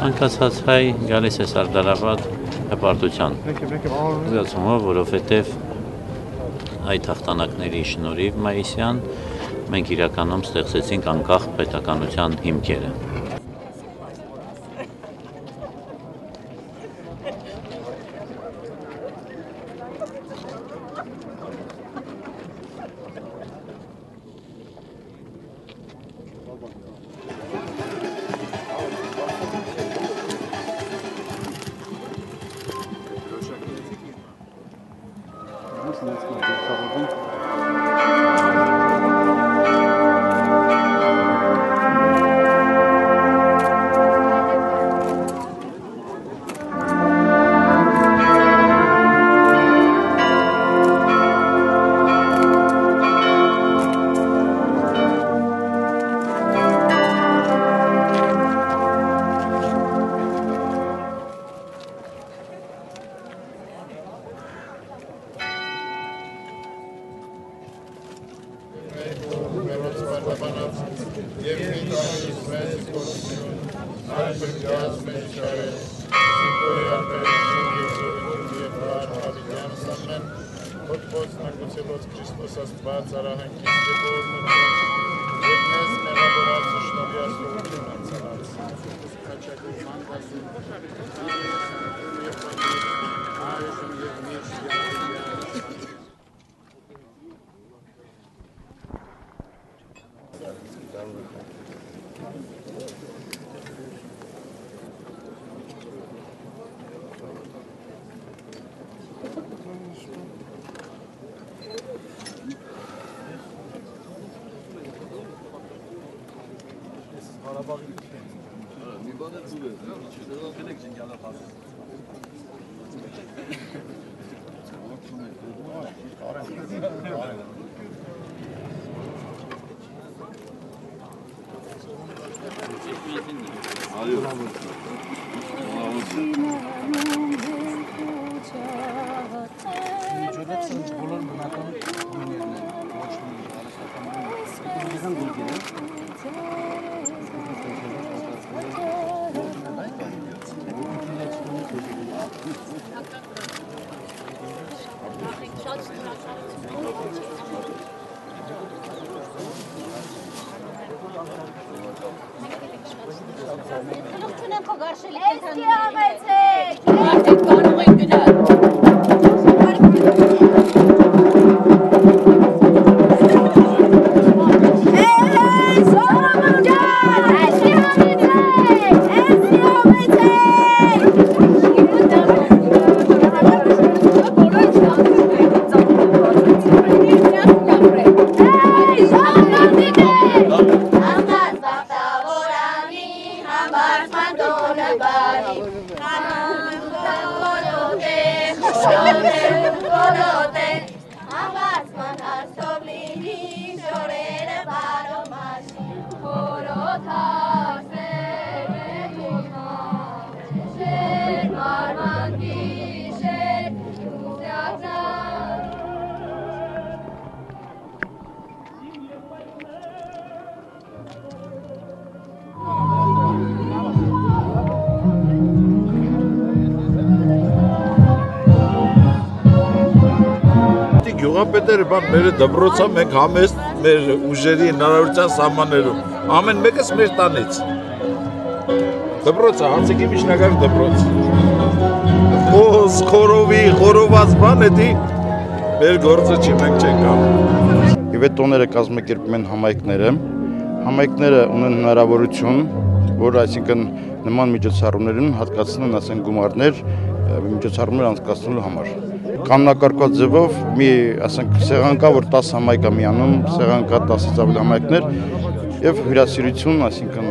Ցանկացած հայ գալիս է Սարդարավատ հպարտության զգացումով, որովհետև այդ հաղթանակների շնորհիվ մայիսյան մենք իրականում ստեղծեցինք անկախ պետականության հիմքերը։ Գյուղապետերը բան մեր դպրոցը մենք համեստ մեր ուժերի հնարավորության սահմաններում ամեն մեկս մեր տանից դպրոցը հանցիկի միջնակարգ դպրոց խոս խորովի խորոված բան էդի մեր գործը չի մենք չենք անում Եվ տոները կազմակերպում են համայնքները ունեն հնարավորություն որ այսինքն նման միջոցառումներին հատկացնեն ասեն գումարներ միջոցառումներ անցկացնելու համար Կանոնակարգված ձևով մի ասենք սեղանկա որ 10 համայնք է միանում, սեղանկա 10-ից ավելի համայնքներ եւ հյուրասիրություն, այսինքն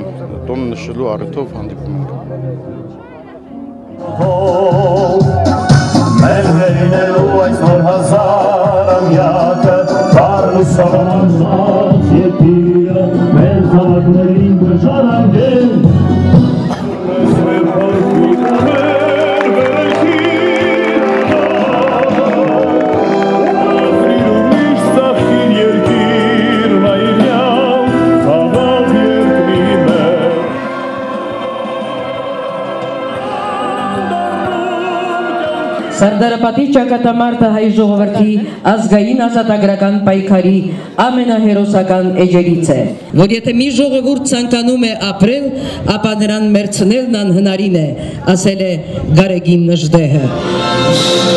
տոն նշելու առիթով հանդիպում ենք։ Մեր վերինելու այսօր հազարամյակը բարուսանած եկիրը մեր քաղաքներին բժարանգեն Սարդարապատի ճակատամարտը հայ ժողովրդի ազգային ազատագրական պայքարի ամենահերոսական էջերից է, որ եթե մի ժողովուրդ ցանկանում է ապրել, ապա նրան մերցնելն անհնարին է, ասել է Գարեգին Նժդեհը։